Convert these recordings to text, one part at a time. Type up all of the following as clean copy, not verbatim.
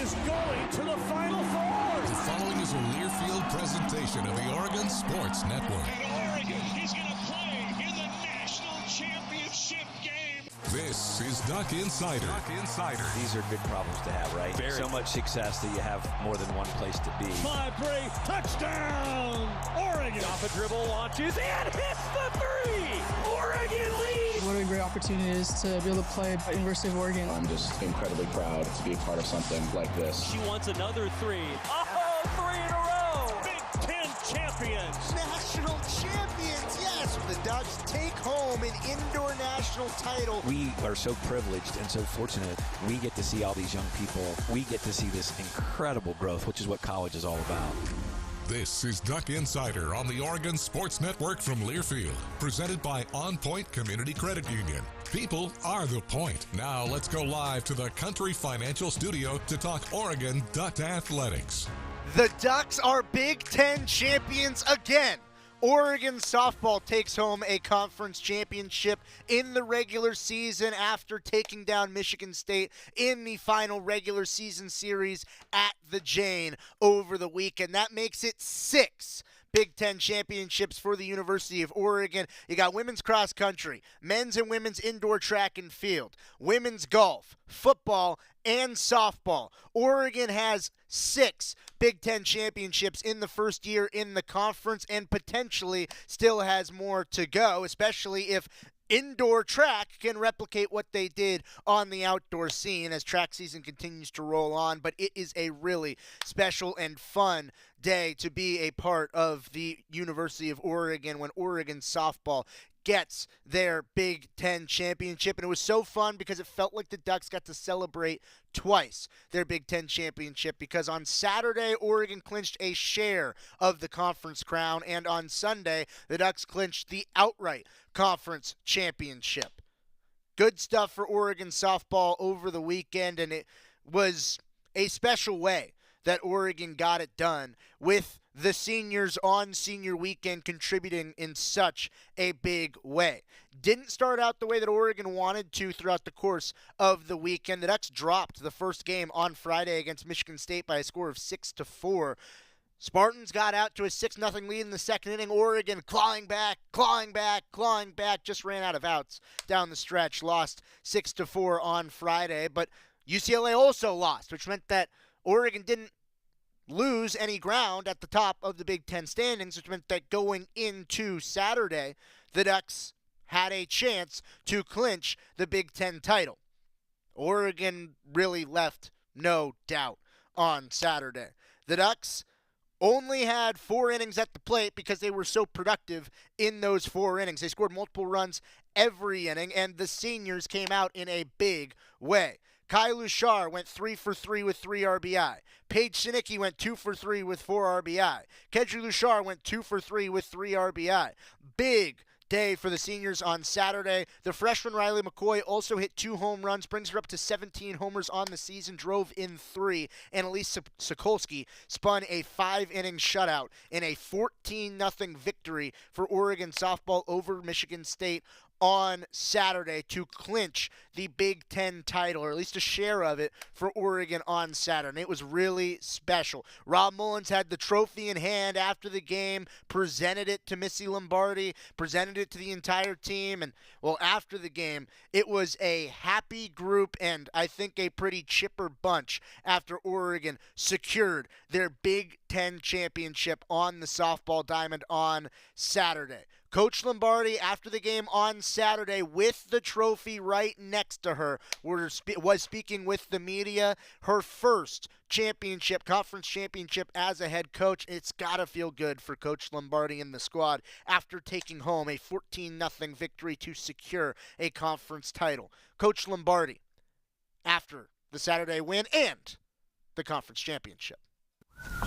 is going to the Final Four. The following is a Learfield presentation of the Oregon Sports Network. And Oregon is going to play in the national championship game. This is Duck Insider. These are good problems to have, right? So much success that you have more than one place to be. 5-3, touchdown, Oregon. Off a dribble, launches, and hits the three. Oregon leads. What a great opportunity it is to be able to play at University of Oregon. I'm just incredibly proud to be a part of something like this. She wants another three. Oh, three in a row. Big Ten champions. National champions, yes. The Ducks take home an indoor national title. We are so privileged and so fortunate. We get to see all these young people. We get to see this incredible growth, which is what college is all about. This is Duck Insider on the Oregon Sports Network from Learfield, presented by OnPoint Community Credit Union. People are the point. Now let's go live to the Country Financial Studio to talk Oregon Duck athletics. The Ducks are Big Ten champions again. Oregon softball takes home a conference championship in the regular season after taking down Michigan State in the final regular season series at the Jane over the weekend. That makes it 6 Big Ten championships for the University of Oregon. You got women's cross country, men's and women's indoor track and field, women's golf, football, and softball. Oregon has 6 Big Ten championships in the first year in the conference and potentially still has more to go, especially if indoor track can replicate what they did on the outdoor scene as track season continues to roll on. But it is a really special and fun day to be a part of the University of Oregon when Oregon softball gets their Big Ten championship. And it was so fun because it felt like the Ducks got to celebrate twice their Big Ten championship, because on Saturday, Oregon clinched a share of the conference crown, and on Sunday, the Ducks clinched the outright conference championship. Good stuff for Oregon softball over the weekend, and it was a special way that Oregon got it done, with the seniors on senior weekend contributing in such a big way. Didn't start out the way that Oregon wanted to throughout the course of the weekend. The Ducks dropped the first game on Friday against Michigan State by a score of 6-4. Spartans got out to a 6-0 lead in the second inning. Oregon clawing back, just ran out of outs down the stretch, lost 6-4 on Friday. But UCLA also lost, which meant that Oregon didn't lose any ground at the top of the Big Ten standings, which meant that going into Saturday, the Ducks had a chance to clinch the Big Ten title. Oregon really left no doubt on Saturday. The Ducks only had 4 innings at the plate because they were so productive in those 4 innings. They scored multiple runs every inning, and the seniors came out in a big way. Kai Lushar went 3 for 3 with 3 RBI. Paige Sinicki went 2 for 3 with 4 RBI. Kedri Lushar went 2 for 3 with 3 RBI. Big day for the seniors on Saturday. The freshman Riley McCoy also hit 2 home runs, brings her up to 17 homers on the season, drove in 3. And Elise Sokolsky spun a 5-inning shutout in a 14-0 victory for Oregon softball over Michigan State on Saturday to clinch the Big Ten title, or at least a share of it, for Oregon on Saturday. It was really special. Rob Mullins had the trophy in hand after the game, presented it to Missy Lombardi, presented it to the entire team, and, well, after the game, it was a happy group and I think a pretty chipper bunch after Oregon secured their Big Ten championship on the softball diamond on Saturday. Coach Lombardi, after the game on Saturday, with the trophy right next to her, was speaking with the media. Her first championship, conference championship as a head coach. It's got to feel good for Coach Lombardi and the squad after taking home a 14-0 victory to secure a conference title. Coach Lombardi, after the Saturday win and the conference championship.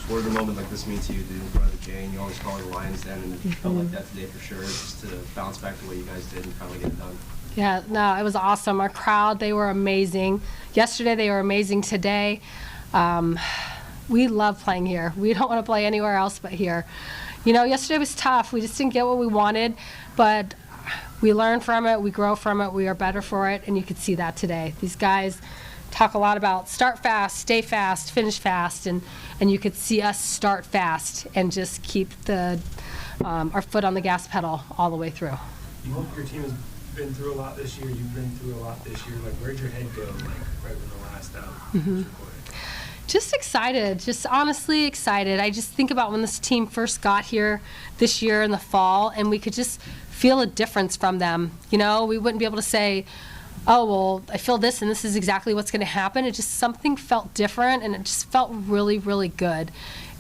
What did a moment like this mean to you in front of the Jane? You always call the Lions then, and it felt like that today for sure, just to bounce back the way you guys did and finally get it done. Yeah, no, it was awesome. Our crowd, they were amazing. Yesterday, they were amazing. Today, we love playing here. We don't want to play anywhere else but here. You know, yesterday was tough. We just didn't get what we wanted, but we learn from it, we grow from it, we are better for it, and you could see that today. These guys talk a lot about start fast, stay fast, finish fast, and you could see us start fast and just keep our foot on the gas pedal all the way through. You hope your team has been through a lot this year. You've been through a lot this year. Like, where'd your head go, right when the last was recorded? Just excited, just honestly excited. I just think about when this team first got here this year in the fall, and we could just feel a difference from them. We wouldn't be able to say, oh, well, I feel this and this is exactly what's going to happen. It just, something felt different, and it just felt really, really good.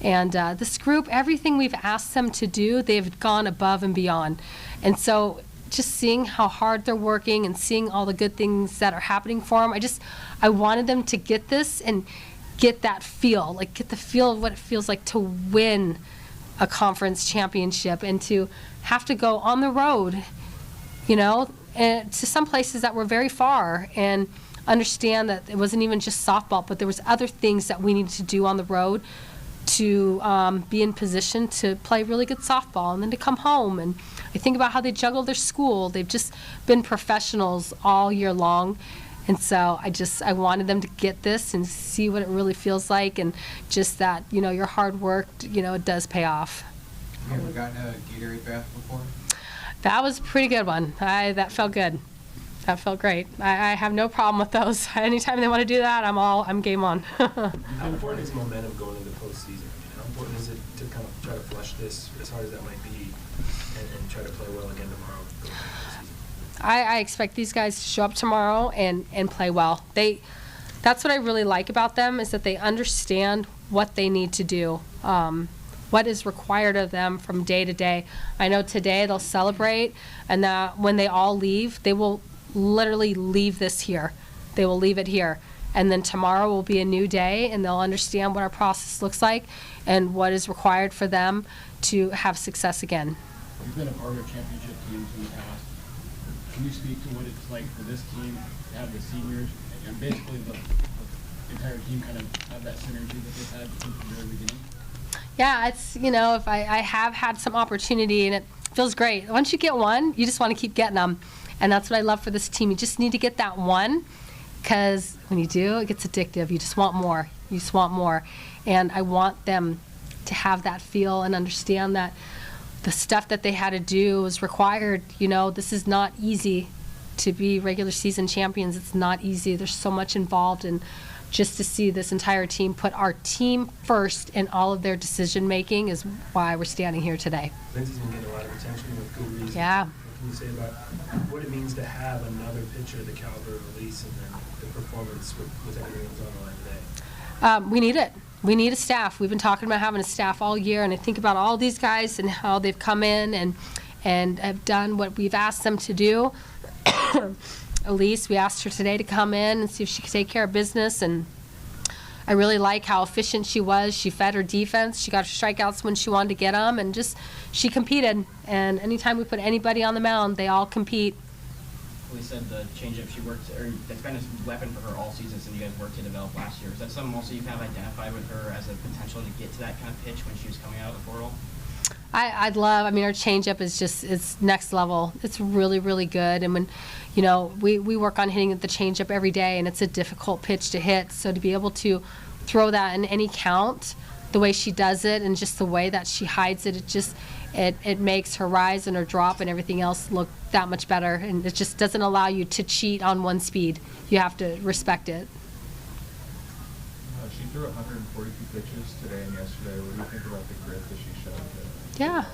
And this group, everything we've asked them to do, they've gone above and beyond. And so just seeing how hard they're working and seeing all the good things that are happening for them, I wanted them to get this and get that feel, get the feel of what it feels like to win a conference championship and to have to go on the road, and to some places that were very far, and understand that it wasn't even just softball, but there was other things that we needed to do on the road to be in position to play really good softball and then to come home. And I think about how they juggle their school. They've just been professionals all year long. And so I wanted them to get this and see what it really feels like, and just that, your hard work, it does pay off. Have you ever gotten a Gatorade bath before? That was a pretty good one. That felt good. That felt great. I have no problem with those. Anytime they want to do that, I'm game on. How important is momentum going into postseason? How important is it to kind of try to flush this, as hard as that might be, and try to play well again tomorrow going into postseason? I expect these guys to show up tomorrow and play well. That's what I really like about them, is that they understand what they need to do, what is required of them from day to day. I know today they'll celebrate, and that when they all leave, they will literally leave this here. They will leave it here. And then tomorrow will be a new day, and they'll understand what our process looks like and what is required for them to have success again. You've been a part of championship teams in the past. Can you speak to what it's like for this team to have the seniors and basically the entire team kind of have that synergy that they've had since the very beginning? Yeah, it's, if I have had some opportunity, and it feels great. Once you get one, you just want to keep getting them. And that's what I love for this team. You just need to get that one, because when you do, it gets addictive. You just want more. You just want more. And I want them to have that feel and understand that the stuff that they had to do was required. This is not easy to be regular season champions. It's not easy. There's so much involved, and just to see this entire team put our team first in all of their decision making is why we're standing here today. Lindsay's been getting a lot of attention with good reason. Yeah. What can you say about what it means to have another pitcher the caliber of Elise, and then the performance with everything that's on the line today? We need it. We need a staff. We've been talking about having a staff all year, and I think about all these guys and how they've come in and have done what we've asked them to do. Elise, we asked her today to come in and see if she could take care of business, and I really like how efficient she was. She fed her defense. She got her strikeouts when she wanted to get them, and she competed. And anytime we put anybody on the mound, they all compete. We said the changeup she worked, or that's been a weapon for her all season since you guys worked to develop last year. Is that something also you kind of identified with her as a potential to get to that kind of pitch when she was coming out of the portal? Her changeup is it's next level. It's really, really good. And when, we work on hitting the changeup every day, and it's a difficult pitch to hit. So to be able to throw that in any count, the way she does it and just the way that she hides it, it makes her rise and her drop and everything else look that much better. And it just doesn't allow you to cheat on one speed. You have to respect it. She threw 142 pitches today and yesterday. What do you think about the grit that she showed? Yeah,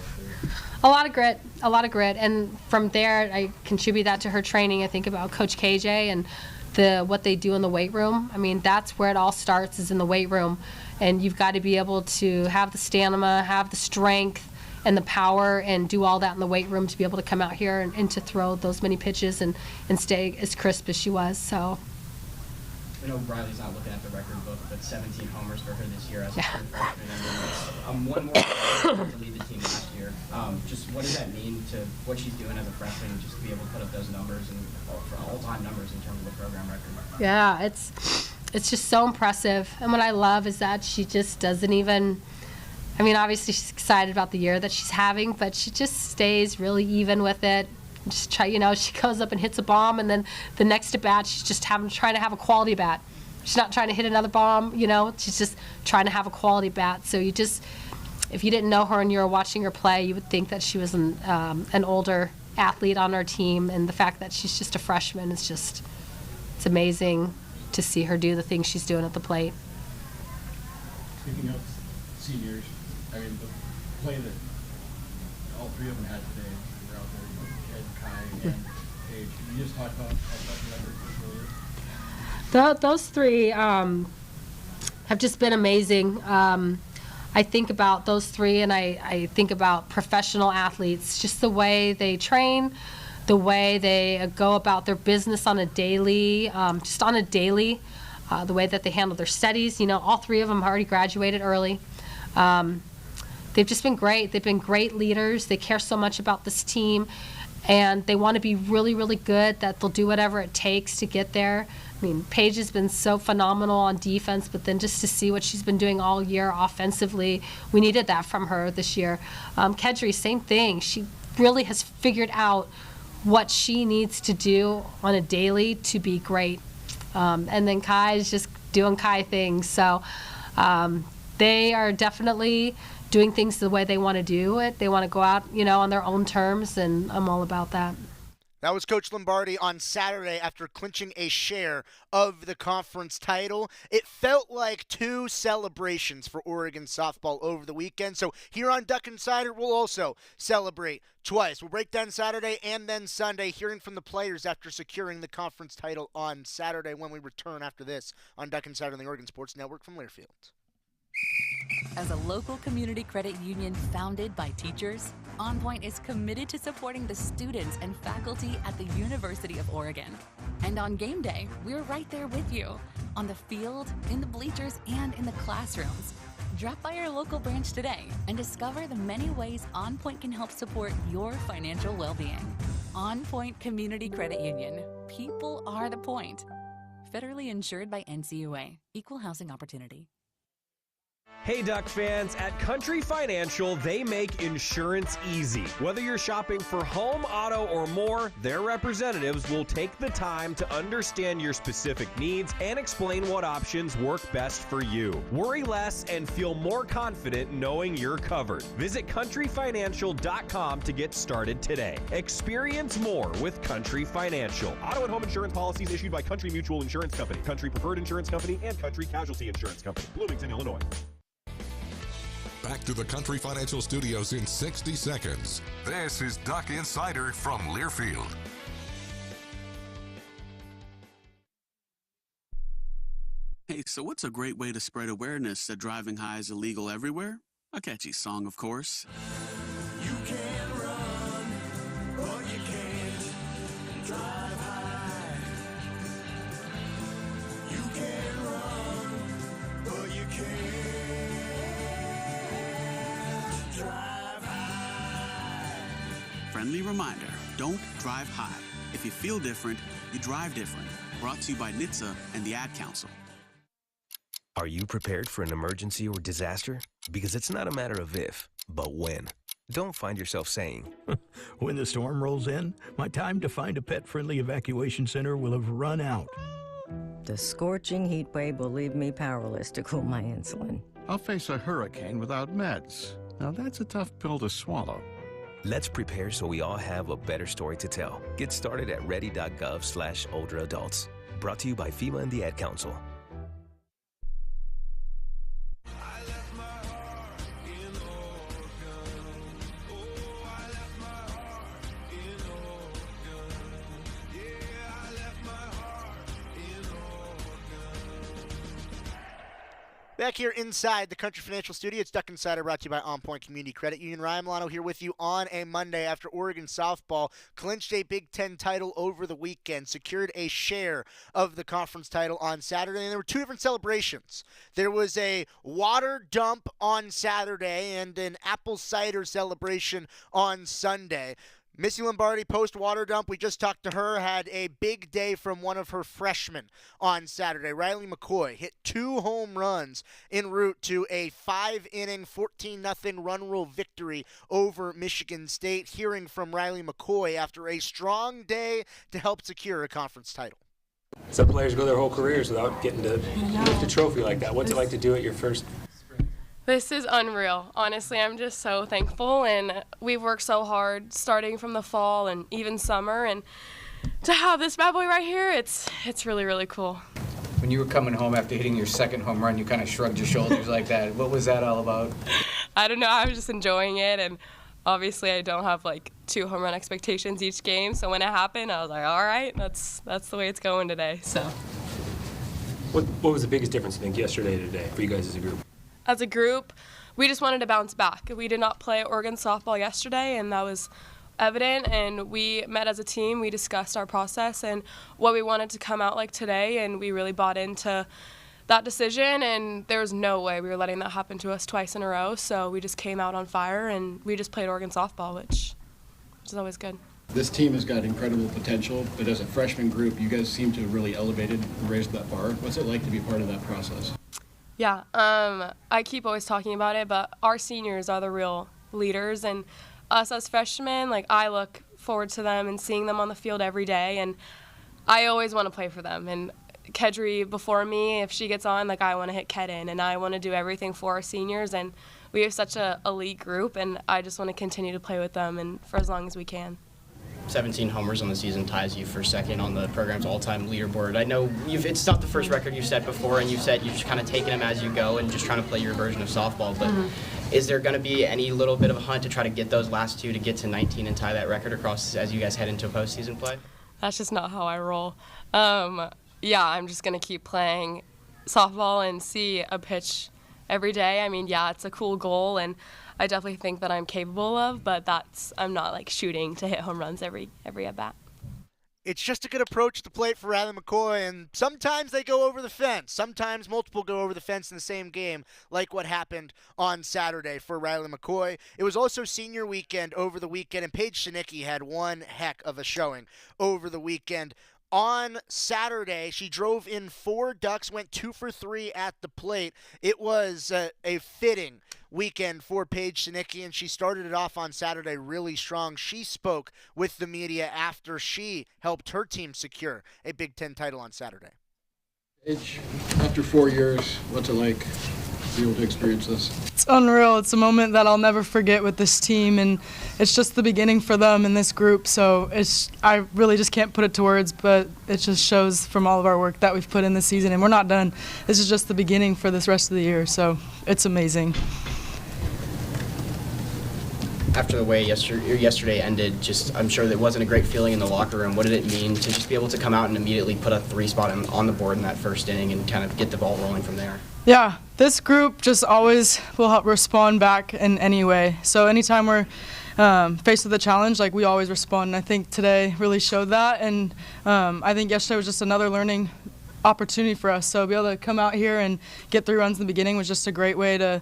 a lot of grit. And from there, I contribute that to her training. I think about Coach KJ and what they do in the weight room. That's where it all starts, is in the weight room. And you've got to be able to have the stamina, have the strength, and the power, and do all that in the weight room to be able to come out here and to throw those many pitches and stay as crisp as she was. So. I know Riley's not looking at the record book, but 17 homers for her this year as a third freshman. One more to lead the team last year. Just what does that mean to what she's doing as a freshman, just to be able to put up those numbers and for all-time numbers in terms of the program record? Yeah, it's just so impressive. And what I love is that she just doesn't even. Obviously she's excited about the year that she's having, but she just stays really even with it. Just she goes up and hits a bomb, and then the next at bat she's just trying to have a quality bat. She's not trying to hit another bomb, She's just trying to have a quality bat. So if you didn't know her and you were watching her play, you would think that she was an older athlete on our team. And the fact that she's just a freshman is it's amazing to see her do the things she's doing at the plate. Speaking of seniors, the play that all three of them had today, were out there, Ed, Kai, and Paige. Can you just talk about the effort? Those three have just been amazing. I think about those three, and I think about professional athletes, just the way they train, the way they go about their business on a daily, the way that they handle their studies. All three of them already graduated early. They've just been great. They've been great leaders. They care so much about this team, and they want to be really, really good, that they'll do whatever it takes to get there. Paige has been so phenomenal on defense, but then just to see what she's been doing all year offensively, we needed that from her this year. Kedri, same thing. She really has figured out what she needs to do on a daily to be great. And then Kai is just doing Kai things. So they are definitely doing things the way they want to do it. They want to go out, on their own terms, and I'm all about that. That was Coach Lombardi on Saturday after clinching a share of the conference title. It felt like two celebrations for Oregon softball over the weekend. So here on Duck Insider, we'll also celebrate twice. We'll break down Saturday and then Sunday, hearing from the players after securing the conference title on Saturday when we return after this on Duck Insider on the Oregon Sports Network from Learfield. As a local community credit union founded by teachers, OnPoint is committed to supporting the students and faculty at the University of Oregon. And on game day, we're right there with you, on the field, in the bleachers, and in the classrooms. Drop by our local branch today and discover the many ways OnPoint can help support your financial well-being. OnPoint Community Credit Union. People are the point. Federally insured by NCAA. Equal housing opportunity. Hey Duck fans, at Country Financial, they make insurance easy. Whether you're shopping for home, auto, or more, their representatives will take the time to understand your specific needs and explain what options work best for you. Worry less and feel more confident knowing you're covered. Visit countryfinancial.com to get started today. Experience more with Country Financial. Auto and home insurance policies issued by Country Mutual Insurance Company, Country Preferred Insurance Company, and Country Casualty Insurance Company, Bloomington, Illinois. Back to the Country Financial Studios in 60 seconds. This is Duck Insider from Learfield. Hey, so what's a great way to spread awareness that driving high is illegal everywhere? A catchy song, of course. You can run, but you can't drive high. You can run, but you can't. Friendly reminder, don't drive high. If you feel different, you drive different. Brought to you by NHTSA and the Ad Council. Are you prepared for an emergency or disaster? Because it's not a matter of if, but when. Don't find yourself saying, when the storm rolls in, my time to find a pet-friendly evacuation center will have run out. The scorching heat wave will leave me powerless to cool my insulin. I'll face a hurricane without meds. Now that's a tough pill to swallow. Let's prepare so we all have a better story to tell. Get started at ready.gov/older adults. Brought to you by FEMA and the Ad Council. Back here inside the Country Financial Studio, it's Duck Insider brought to you by OnPoint Community Credit Union. Ryan Milano here with you on a Monday after Oregon softball clinched a Big Ten title over the weekend, secured a share of the conference title on Saturday, and there were two different celebrations. There was a water dump on Saturday and an apple cider celebration on Sunday. Missy Lombardi, post-water dump, we just talked to her, had a big day from one of her freshmen on Saturday. Riley McCoy hit 2 home runs en route to a 5-inning, 14-0 run rule victory over Michigan State. Hearing from Riley McCoy after a strong day to help secure a conference title. Some players go their whole careers without getting to lift a trophy like that. What's it like to do it your first? This is unreal. Honestly, I'm just so thankful, and we've worked so hard starting from the fall and even summer, and to have this bad boy right here, it's really, really cool. When you were coming home after hitting your second home run, you kind of shrugged your shoulders like that. What was that all about? I don't know. I was just enjoying it, and obviously I don't have like 2 home run expectations each game, so when it happened, I was like, all right, that's the way it's going today. So. What was the biggest difference, you think, yesterday to today for you guys as a group? As a group, we just wanted to bounce back. We did not play Oregon softball yesterday, and that was evident, and we met as a team. We discussed our process and what we wanted to come out like today, and we really bought into that decision, and there was no way we were letting that happen to us twice in a row, so we just came out on fire, and we just played Oregon softball, which is always good. This team has got incredible potential, but as a freshman group, you guys seem to have really elevated and raised that bar. What's it like to be part of that process? Yeah, I keep always talking about it, but our seniors are the real leaders, and us as freshmen, like, I look forward to them and seeing them on the field every day, and I always want to play for them. And Kedri before me, if she gets on, like, I want to hit Ked in, and I want to do everything for our seniors, and we have such a elite group, and I just want to continue to play with them and for as long as we can. 17 homers on the season ties you for second on the program's all-time leaderboard. I know it's not the first record you've set before, and you've said you're just kind of taking them as you go and just trying to play your version of softball, but is there going to be any little bit of a hunt to try to get those last 2 to get to 19 and tie that record across as you guys head into postseason play? That's just not how I roll. Yeah, I'm just going to keep playing softball and see a pitch every day. I mean, yeah, it's a cool goal, and I definitely think that I'm capable of, but I'm not like shooting to hit home runs every at bat. It's just a good approach to plate for Riley McCoy, and sometimes they go over the fence. Sometimes multiple go over the fence in the same game, like what happened on Saturday for Riley McCoy. It was also senior weekend over the weekend, and Paige Shinicki had one heck of a showing over the weekend. On Saturday, she drove in 4 ducks, went 2 for 3 at the plate. It was a fitting weekend for Paige Shinicki, and she started it off on Saturday really strong. She spoke with the media after she helped her team secure a Big Ten title on Saturday. Paige, after 4 years, what's it like to be able to experience this? It's unreal. It's a moment that I'll never forget with this team, and it's just the beginning for them in this group, so I really just can't put it to words, but it just shows from all of our work that we've put in this season, and we're not done. This is just the beginning for this rest of the year, so it's amazing. After the way yesterday ended, I'm sure that wasn't a great feeling in the locker room. What did it mean to just be able to come out and immediately put a 3 spot on the board in that first inning and kind of get the ball rolling from there? Yeah, this group just always will help respond back in any way. So anytime we're faced with a challenge, like, we always respond. And I think today really showed that. And I think yesterday was just another learning opportunity for us. So be able to come out here and get 3 runs in the beginning was just a great way to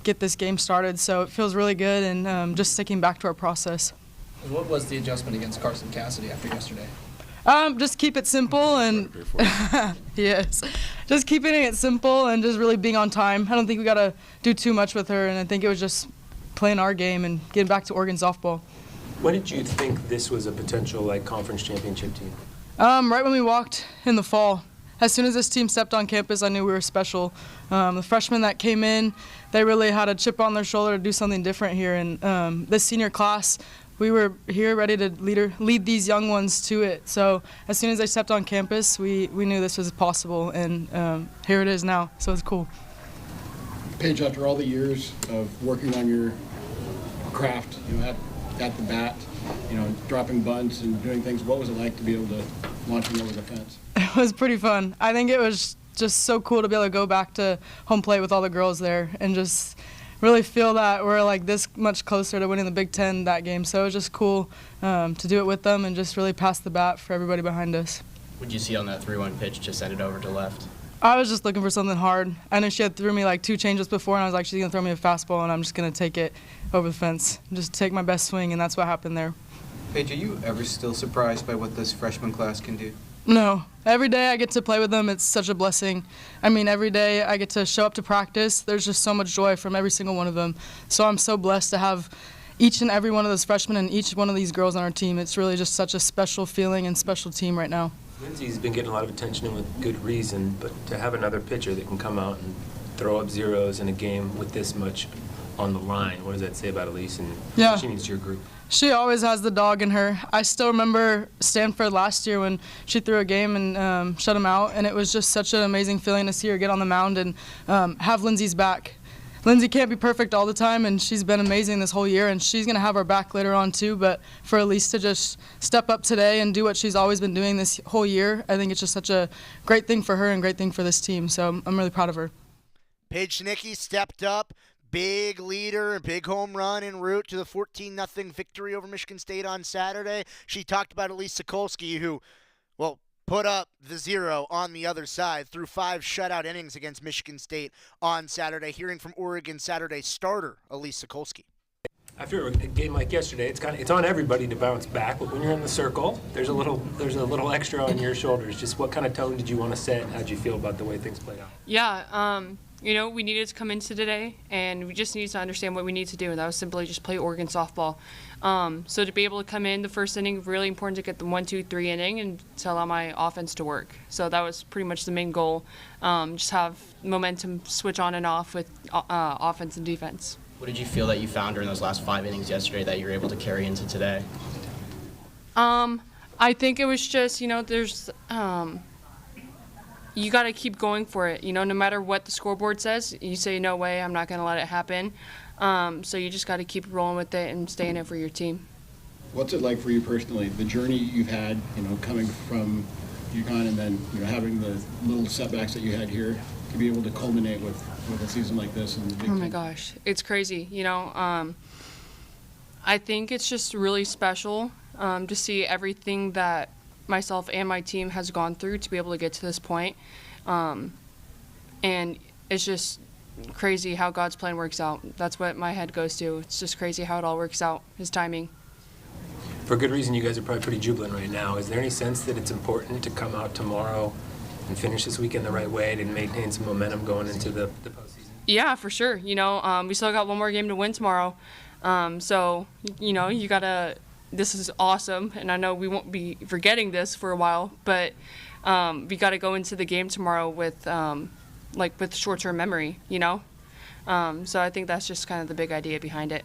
get this game started. So it feels really good, and just sticking back to our process. What was the adjustment against Carson Cassidy after yesterday? Just keep it simple, and yes, just keeping it simple and just really being on time. I don't think we got to do too much with her, and I think it was just playing our game and getting back to Oregon softball. When did you think this was a potential conference championship team? Right when we walked in the fall. As soon as this team stepped on campus, I knew we were special. The freshmen that came in, they really had a chip on their shoulder to do something different here. And this senior class, we were here ready to lead these young ones to it. So as soon as they stepped on campus, we knew this was possible, and here it is now. So it's cool. Paige, after all the years of working on your craft, at the bat, dropping bunts and doing things, what was it like to be able to launch them over the fence? It was pretty fun. I think it was just so cool to be able to go back to home plate with all the girls there and just really feel that we're this much closer to winning the Big Ten that game. So it was just cool to do it with them and just really pass the bat for everybody behind us. What did you see on that 3-1 pitch to send it over to left? I was just looking for something hard. I know she had threw me 2 changes before, and I was like, she's going to throw me a fastball, and I'm just going to take it over the fence. Just take my best swing, and that's what happened there. Paige, are you ever still surprised by what this freshman class can do? No. Every day I get to play with them, it's such a blessing. I mean, every day I get to show up to practice. There's just so much joy from every single one of them. So I'm so blessed to have each and every one of those freshmen and each one of these girls on our team. It's really just such a special feeling and special team right now. Lindsay's been getting a lot of attention and with good reason, but to have another pitcher that can come out and throw up zeros in a game with this much on the line, what does that say about Elise and what she means to your group? She always has the dog in her. I still remember Stanford last year when she threw a game and shut them out, and it was just such an amazing feeling to see her get on the mound and have Lindsay's back. Lindsay can't be perfect all the time, and she's been amazing this whole year, and she's going to have our back later on too, but for Elise to just step up today and do what she's always been doing this whole year, I think it's just such a great thing for her and great thing for this team, so I'm really proud of her. Paige Schnicke stepped up. Big leader, big home run en route to the 14-0 victory over Michigan State on Saturday. She talked about Elise Sokolsky, who, well, put up the zero on the other side through 5 shutout innings against Michigan State on Saturday. Hearing from Oregon Saturday starter Elise Sokolsky. After a game like yesterday, it's on everybody to bounce back. But when you're in the circle, there's a little extra on your shoulders. Just what kind of tone did you want to set? How'd you feel about the way things played out? Yeah. We needed to come into today, and we just needed to understand what we need to do, and that was simply just play Oregon softball. So to be able to come in the first inning, really important to get the 1, 2, 3 inning and to allow my offense to work. So that was pretty much the main goal, just have momentum switch on and off with offense and defense. What did you feel that you found during those last 5 innings yesterday that you were able to carry into today? I think it was just, there's you got to keep going for it. No matter what the scoreboard says, you say, no way, I'm not going to let it happen. So you just got to keep rolling with it and stay in it for your team. What's it like for you personally, the journey you've had, coming from UConn and then, having the little setbacks that you had here to be able to culminate with a season like this? In the Big Oh, Ten? my gosh. It's crazy. I think it's just really special to see everything that myself and my team has gone through to be able to get to this point. And it's just crazy how God's plan works out. That's what my head goes to. It's just crazy how it all works out, his timing. For good reason, you guys are probably pretty jubilant right now. Is there any sense that it's important to come out tomorrow and finish this weekend the right way to maintain some momentum going into the postseason? Yeah, for sure. We still got one more game to win tomorrow. So, you got to – this is awesome, and I know we won't be forgetting this for a while, but we got to go into the game tomorrow with with short-term memory, So I think that's just kind of the big idea behind it.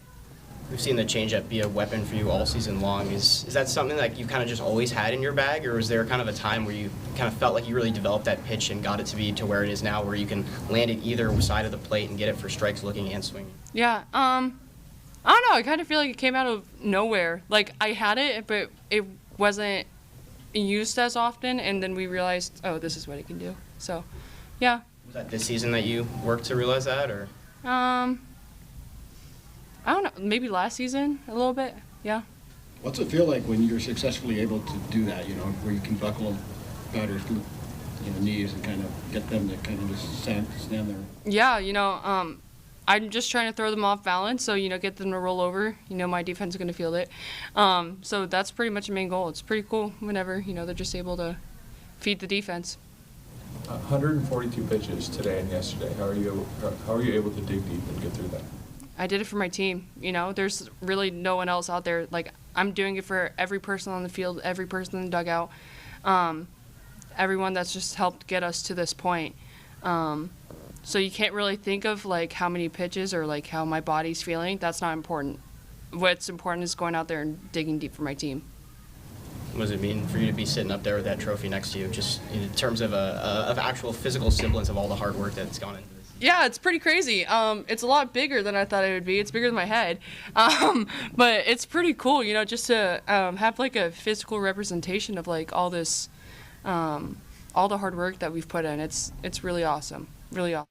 We've seen the changeup be a weapon for you all season long. Is that something like you kind of just always had in your bag, or was there kind of a time where you kind of felt like you really developed that pitch and got it to be to where it is now, where you can land it either side of the plate and get it for strikes looking and swinging? Yeah, I don't know. I kind of feel like it came out of nowhere. Like, I had it, but it wasn't used as often, and then we realized, oh, this is what it can do. So, yeah. Was that this season that you worked to realize that, or? I don't know. Maybe last season, a little bit. Yeah. What's it feel like when you're successfully able to do that, where you can buckle batters' knees and kind of get them to kind of just stand there? Yeah, I'm just trying to throw them off balance, so, get them to roll over. My defense is going to field it. So that's pretty much the main goal. It's pretty cool whenever, they're just able to feed the defense. 142 pitches today and yesterday. How are you able to dig deep and get through that? I did it for my team. There's really no one else out there. Like, I'm doing it for every person on the field, every person in the dugout, everyone that's just helped get us to this point. So you can't really think of, how many pitches or, how my body's feeling. That's not important. What's important is going out there and digging deep for my team. What does it mean for you to be sitting up there with that trophy next to you, just in terms of of actual physical semblance of all the hard work that's gone into this? Yeah, it's pretty crazy. It's a lot bigger than I thought it would be. It's bigger than my head. But it's pretty cool, just to have, a physical representation of, all this, all the hard work that we've put in. It's really awesome. Really awesome.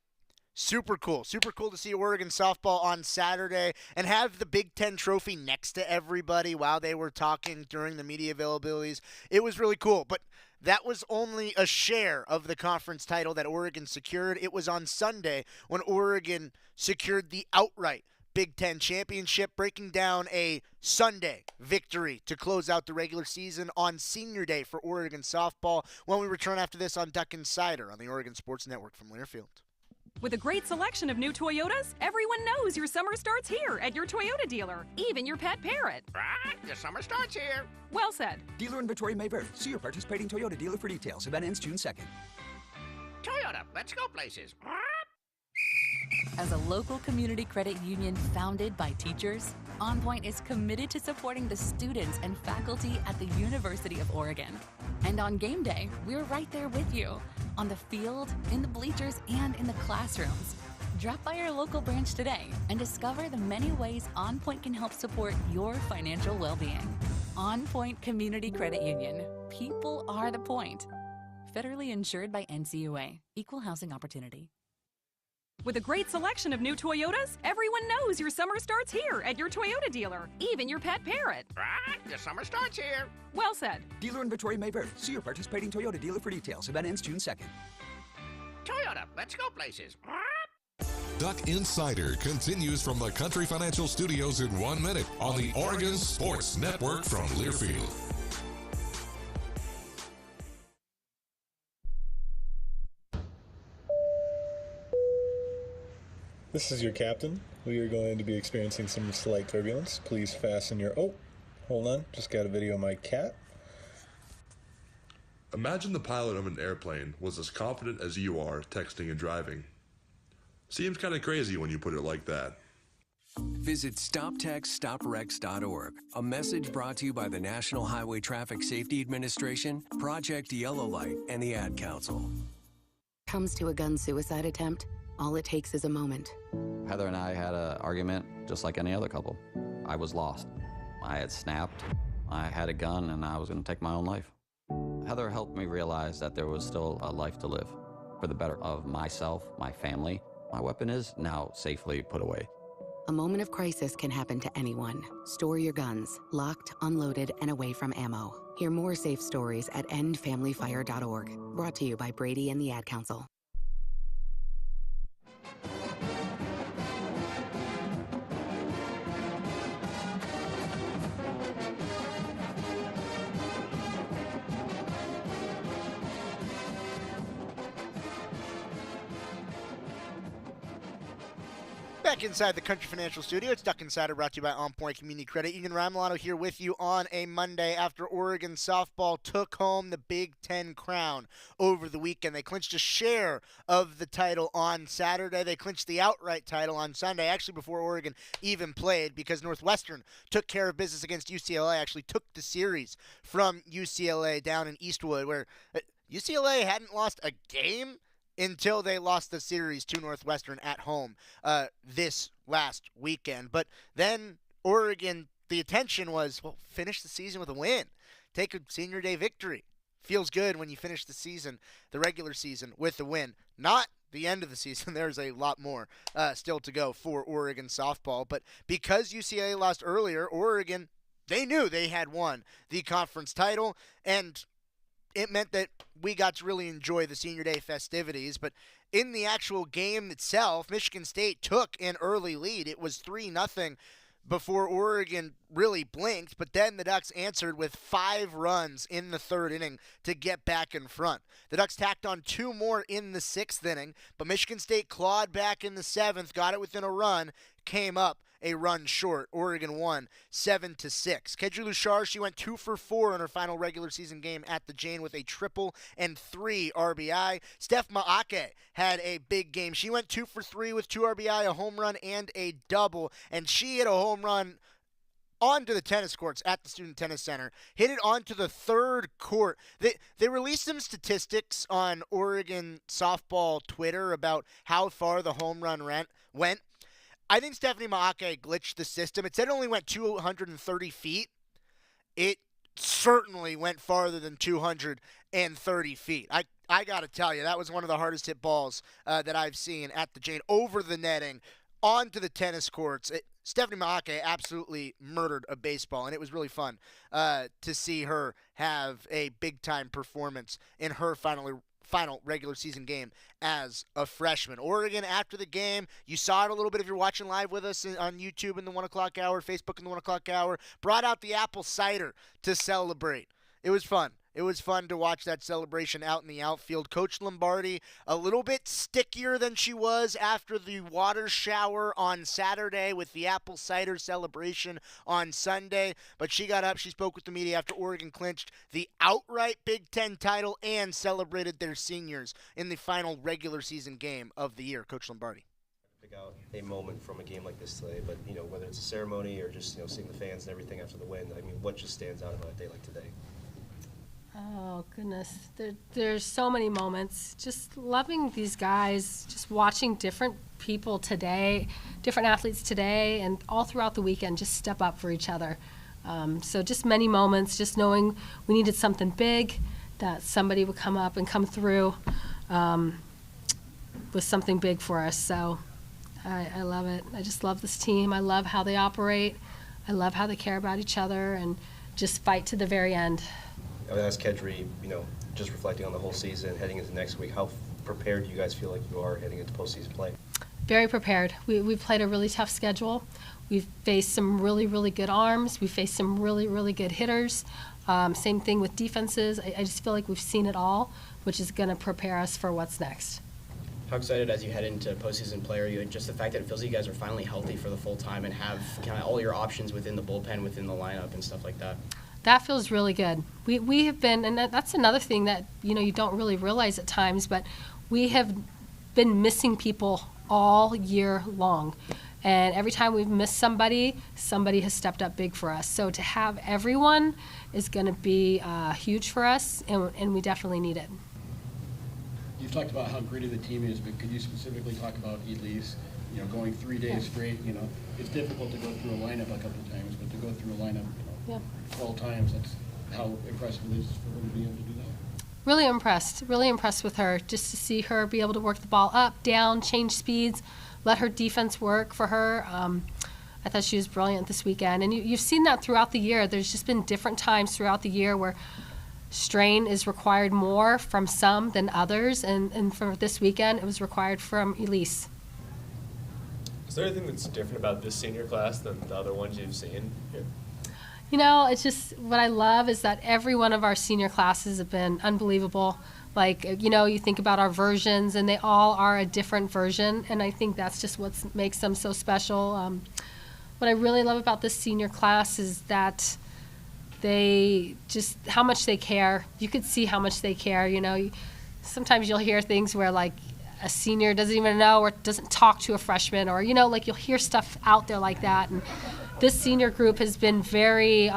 Super cool. Super cool to see Oregon softball on Saturday and have the Big Ten trophy next to everybody while they were talking during the media availabilities. It was really cool, but that was only a share of the conference title that Oregon secured. It was on Sunday when Oregon secured the outright Big Ten championship, breaking down a Sunday victory to close out the regular season on Senior Day for Oregon softball when we return after this on Duck Insider on the Oregon Sports Network from Learfield. With a great selection of new Toyotas, everyone knows your summer starts here at your Toyota dealer, even your pet parrot. Right, your summer starts here. Well said. Dealer inventory may vary. See your participating Toyota dealer for details. Event ends June 2nd. Toyota, let's go places. As a local community credit union founded by teachers, OnPoint is committed to supporting the students and faculty at the University of Oregon. And on game day, we're right there with you, on the field, in the bleachers, and in the classrooms. Drop by our local branch today and discover the many ways OnPoint can help support your financial well-being. OnPoint Community Credit Union. People are the point. Federally insured by NCAA. Equal housing opportunity. With a great selection of new Toyotas, everyone knows your summer starts here at your Toyota dealer, even your pet parrot. Right, your summer starts here. Well said. Dealer inventory may vary. See your participating Toyota dealer for details. Event ends June 2nd. Toyota, let's go places. Duck Insider continues from the Country Financial Studios in 1 minute on the Oregon Sports Network from Learfield. This is your captain. We are going to be experiencing some slight turbulence. Please fasten your... Oh, hold on. Just got a video of my cat. Imagine the pilot of an airplane was as confident as you are texting and driving. Seems kind of crazy when you put it like that. Visit StopTextStopWrecks.org. A message brought to you by the National Highway Traffic Safety Administration, Project Yellow Light, and the Ad Council. Comes to a gun suicide attempt, all it takes is a moment. Heather and I had an argument just like any other couple. I was lost. I had snapped. I had a gun and I was going to take my own life. Heather helped me realize that there was still a life to live for the better of myself, my family. My weapon is now safely put away. A moment of crisis can happen to anyone. Store your guns, locked, unloaded, and away from ammo. Hear more safe stories at endfamilyfire.org. Brought to you by Brady and the Ad Council. Back inside the Country Financial Studio, it's Duck Insider brought to you by OnPoint Community Credit Union. Ryan Milano here with you on a Monday after Oregon softball took home the Big Ten crown over the weekend. They clinched a share of the title on Saturday. They clinched the outright title on Sunday, actually before Oregon even played, because Northwestern took care of business against UCLA, actually took the series from UCLA down in Eastwood, where UCLA hadn't lost a game until they lost the series to Northwestern at home this last weekend. But then Oregon, the attention was, well, finish the season with a win. Take a senior day victory. Feels good when you finish the season, the regular season, with a win. Not the end of the season. There's a lot more still to go for Oregon softball. But because UCLA lost earlier, Oregon, they knew they had won the conference title, and it meant that we got to really enjoy the senior day festivities. But in the actual game itself, Michigan State took an early lead. It was 3-0 before Oregon really blinked, but then the Ducks answered with 5 runs in the third inning to get back in front. The Ducks tacked on 2 more in the 6th inning, but Michigan State clawed back in the 7th, got it within a run, came up a run short. Oregon won 7-6. Kedri Luchar, she went 2 for 4 in her final regular season game at the Jane with a triple and 3 RBI. Steph Maake had a big game. She went 2 for 3 with 2 RBI, a home run, and a double, and she hit a home run onto the tennis courts at the Student Tennis Center. Hit it onto the third court. They released some statistics on Oregon softball Twitter about how far the home run went. I think Stephanie Maake glitched the system. It said it only went 230 feet. It certainly went farther than 230 feet. I got to tell you, that was one of the hardest hit balls that I've seen at the Jane, over the netting, onto the tennis courts. Stephanie Maake absolutely murdered a baseball, and it was really fun to see her have a big-time performance in her final regular season game as a freshman. Oregon, after the game, you saw it a little bit if you're watching live with us on YouTube in the 1 o'clock hour, Facebook in the 1 o'clock hour, brought out the apple cider to celebrate. It was fun. It was fun to watch that celebration out in the outfield. Coach Lombardi, a little bit stickier than she was after the water shower on Saturday with the apple cider celebration on Sunday. But she got up, she spoke with the media after Oregon clinched the outright Big Ten title and celebrated their seniors in the final regular season game of the year. Coach Lombardi. Pick out a moment from a game like this today, but whether it's a ceremony or just seeing the fans and everything after the win, I mean, what just stands out about a day like today? Oh goodness, there's so many moments. Just loving these guys, just watching different people today, different athletes today, and all throughout the weekend, just step up for each other. So just many moments, just knowing we needed something big, that somebody would come up and come through with something big for us. So I love it. I just love this team. I love how they operate. I love how they care about each other and just fight to the very end. I would ask Kedri, just reflecting on the whole season, heading into next week, how prepared do you guys feel like you are heading into postseason play? Very prepared. We've played a really tough schedule. We've faced some really, really good arms. We've faced some really, really good hitters. Same thing with defenses. I just feel like we've seen it all, which is going to prepare us for what's next. How excited as you head into postseason play are you? And just the fact that it feels like you guys are finally healthy for the full time and have kind of all your options within the bullpen, within the lineup and stuff like that. That feels really good. We have been, and that's another thing that you don't really realize at times, but we have been missing people all year long. And every time we've missed somebody has stepped up big for us. So to have everyone is going to be huge for us, and we definitely need it. You've talked about how gritty the team is, but could you specifically talk about Elise? Going 3 days straight, it's difficult to go through a lineup a couple of times, but to go through a lineup, 12 times, that's how impressive it is for her to be able to do that. Really impressed with her, just to see her be able to work the ball up, down, change speeds, let her defense work for her. I thought she was brilliant this weekend, and you've seen that throughout the year. There's just been different times throughout the year where strain is required more from some than others, and for this weekend it was required from Elise. Is there anything that's different about this senior class than the other ones you've seen here? It's just what I love is that every one of our senior classes have been unbelievable. Like, you think about our versions, and they all are a different version, and I think that's just what makes them so special. What I really love about this senior class is that how much they care. You could see how much they care, Sometimes you'll hear things where, like, a senior doesn't even know or doesn't talk to a freshman, or, you'll hear stuff out there like that. And this senior group has been very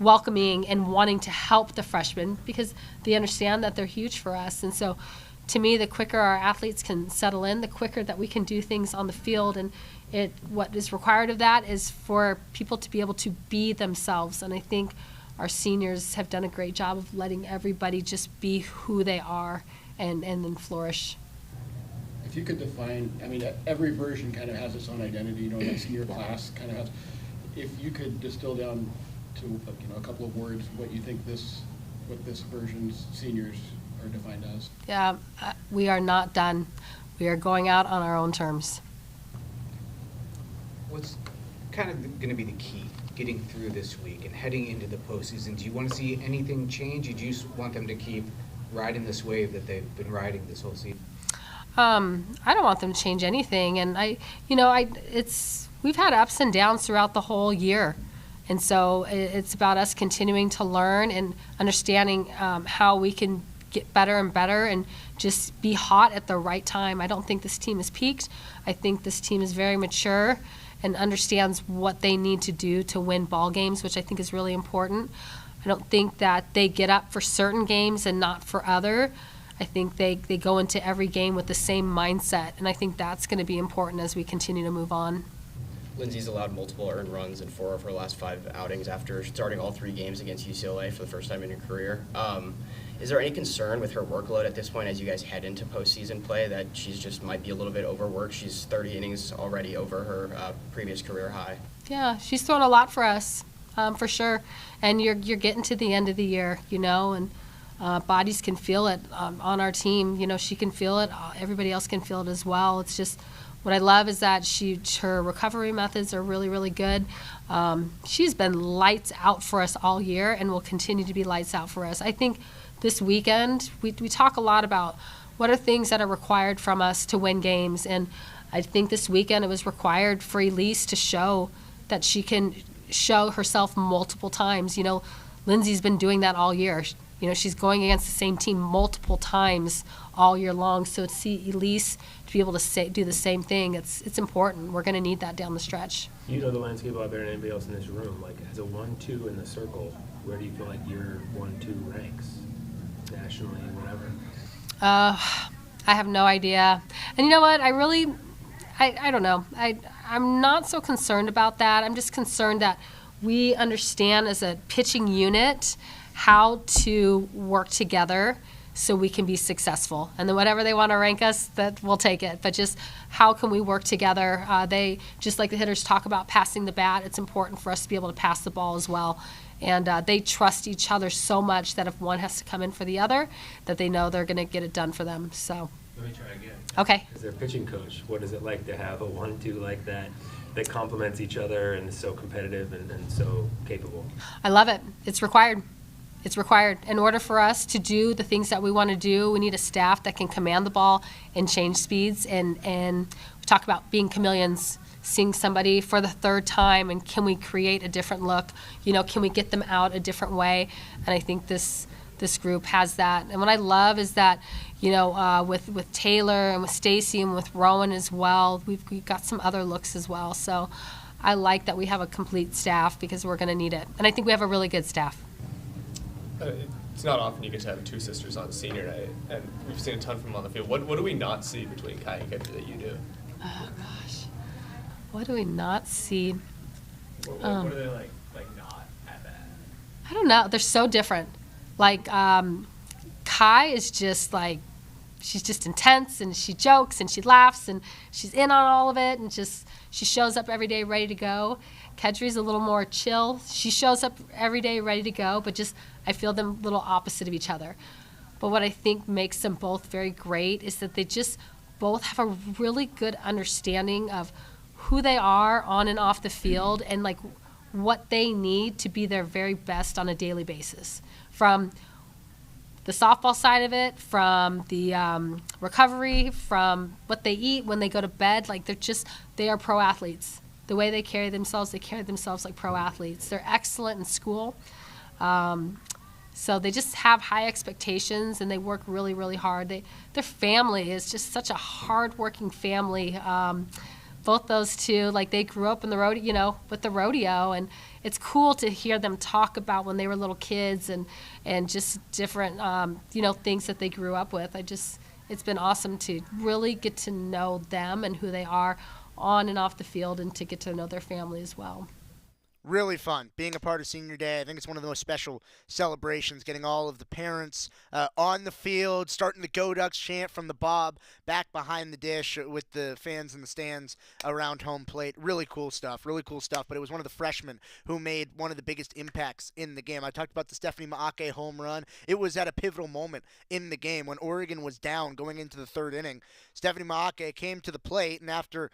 welcoming and wanting to help the freshmen because they understand that they're huge for us. And so, to me, the quicker our athletes can settle in, the quicker that we can do things on the field. And what is required of that is for people to be able to be themselves. And I think our seniors have done a great job of letting everybody just be who they are and then flourish. If you could define, every version kind of has its own identity, that senior class kind of has. If you could distill down to a couple of words what you think what this version's seniors are defined as. Yeah, we are not done. We are going out on our own terms. What's kind of going to be the key getting through this week and heading into the postseason? Do you want to see anything change? Or do you just want them to keep riding this wave that they've been riding this whole season? I don't want them to change anything, and we've had ups and downs throughout the whole year, and so it's about us continuing to learn and understanding how we can get better and better and just be hot at the right time. I don't think this team has peaked. I think this team is very mature and understands what they need to do to win ball games, which I think is really important. I don't think that they get up for certain games and not for other. I think they go into every game with the same mindset, and I think that's going to be important as we continue to move on. Lindsay's allowed multiple earned runs in 4 of her last 5 outings after starting all 3 games against UCLA for the first time in her career. Is there any concern with her workload at this point as you guys head into postseason play that she's just might be a little bit overworked? She's 30 innings already over her previous career high. Yeah, she's thrown a lot for us, for sure. And you're getting to the end of the year, and bodies can feel it on our team. She can feel it. Everybody else can feel it as well. It's just what I love is that her recovery methods are really, really good. She's been lights out for us all year and will continue to be lights out for us. I think this weekend, we talk a lot about what are things that are required from us to win games. And I think this weekend it was required for Elise to show that she can show herself multiple times. Lindsay's been doing that all year. She's going against the same team multiple times all year long. So to see Elise to be able to do the same thing, it's important. We're going to need that down the stretch. You know the landscape a lot better than anybody else in this room. Like, as a 1-2 in the circle, where do you feel like your 1-2 ranks? Nationally, whatever? I have no idea. And you know what? I don't know. I'm not so concerned about that. I'm just concerned that we understand as a pitching unit how to work together so we can be successful. And then whatever they want to rank us, that we'll take it. But just how can we work together? They, just like the hitters talk about passing the bat, it's important for us to be able to pass the ball as well. And they trust each other so much that if one has to come in for the other, that they know they're going to get it done for them. So. Let me try again. Okay. As their pitching coach, what is it like to have a 1-2 like that complements each other and is so competitive and so capable? I love it. It's required. It's required. In order for us to do the things that we want to do, we need a staff that can command the ball and change speeds. And we talk about being chameleons, seeing somebody for the third time, and can we create a different look? Can we get them out a different way? And I think this group has that. And what I love is that, with Taylor and with Stacy and with Rowan as well, we've got some other looks as well. So I like that we have a complete staff because we're going to need it. And I think we have a really good staff. It's not often you get to have two sisters on senior night, and we've seen a ton from them on the field. What do we not see between Kai and Kendra that you do? Oh, gosh. What do we not see? What are they like not at that? I don't know. They're so different. Like, Kai is just like, she's just intense, and she jokes, and she laughs, and she's in on all of it, and she shows up every day ready to go. Kedri's a little more chill. She shows up every day ready to go, but I feel them a little opposite of each other. But what I think makes them both very great is that they just both have a really good understanding of who they are on and off the field and like what they need to be their very best on a daily basis. From the softball side of it, from the recovery, from what they eat when they go to bed, like they are pro athletes. The way they carry themselves like pro athletes. They're excellent in school. So they just have high expectations, and they work really, really hard. Their family is just such a hard-working family. Both those two, like they grew up in the rodeo, with the rodeo, and it's cool to hear them talk about when they were little kids and just different, things that they grew up with. It's been awesome to really get to know them and who they are on and off the field, and to get to know their family as well. Really fun being a part of Senior Day. I think it's one of the most special celebrations, getting all of the parents on the field, starting the Go Ducks chant from the Bob back behind the dish with the fans in the stands around home plate. Really cool stuff, but it was one of the freshmen who made one of the biggest impacts in the game. I talked about the Stephanie Maake home run. It was at a pivotal moment in the game when Oregon was down going into the third inning. Stephanie Maake came to the plate, and after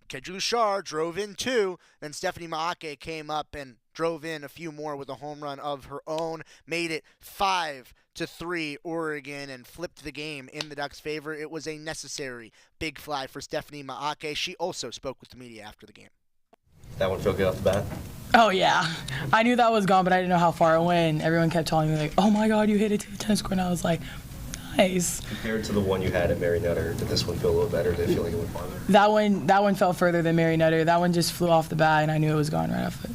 Kedri Lushar drove in two, then Stephanie Maake came up and drove in a few more with a home run of her own, made it 5-3 Oregon, and flipped the game in the Ducks' favor. It was a necessary big fly for Stephanie Maake. She also spoke with the media after the game. That one feel good off the bat? Oh, yeah. I knew that was gone, but I didn't know how far it went. Everyone kept telling me, like, oh, my God, you hit it to the tennis square. And I was like, nice. Compared to the one you had at Mary Nutter, did this one feel a little better? Did it feel like it went farther? That one fell further than Mary Nutter. That one just flew off the bat, and I knew it was gone right off it.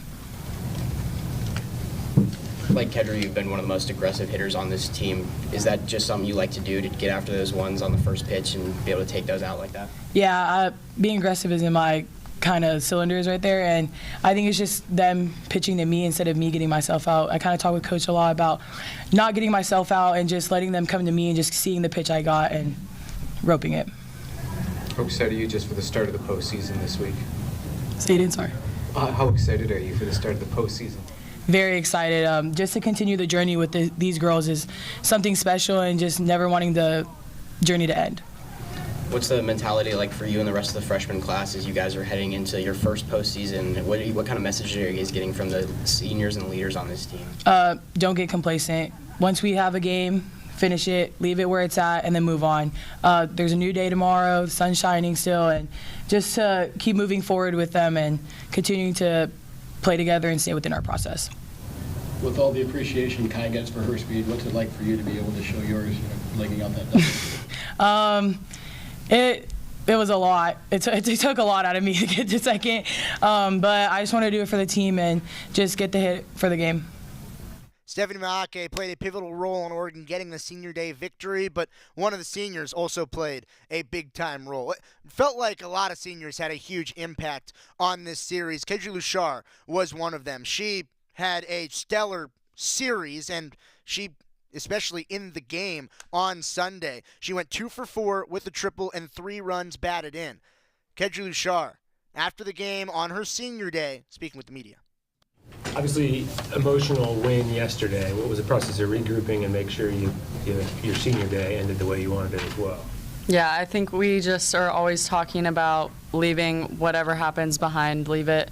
Like Kedri, you've been one of the most aggressive hitters on this team. Is that just something you like to do, to get after those ones on the first pitch and be able to take those out like that? Yeah, being aggressive is in my kind of cylinders right there, and I think it's just them pitching to me instead of me getting myself out. I kind of talk with Coach a lot about not getting myself out and just letting them come to me and just seeing the pitch I got and roping it. How excited are you just for the start of the postseason this week? Say it again, sorry. How excited are you for the start of the postseason? Very excited. Just to continue the journey with these girls is something special, and just never wanting the journey to end. What's the mentality like for you and the rest of the freshman class as you guys are heading into your first postseason? What kind of message are you guys getting from the seniors and leaders on this team? Don't get complacent. Once we have a game, finish it, leave it where it's at, and then move on. There's a new day tomorrow, the sun's shining still, and just keep moving forward with them and continuing to play together and stay within our process. With all the appreciation Kai gets for her speed, what's it like for you to be able to show yours, legging out that It was a lot. It took a lot out of me to get to second, but I just want to do it for the team and just get the hit for the game. Stephanie Maake played a pivotal role in Oregon getting the senior day victory, but one of the seniors also played a big-time role. It felt like a lot of seniors had a huge impact on this series. Kedri Lushar was one of them. She had a stellar series, and she, especially in the game on Sunday, she went 2 for 4 with a triple and 3 runs batted in. Kedri Lushar, after the game on her senior day, speaking with the media. Obviously, emotional win yesterday. What was the process of regrouping and make sure your senior day ended the way you wanted it as well? Yeah, I think we just are always talking about leaving whatever happens behind, leave it.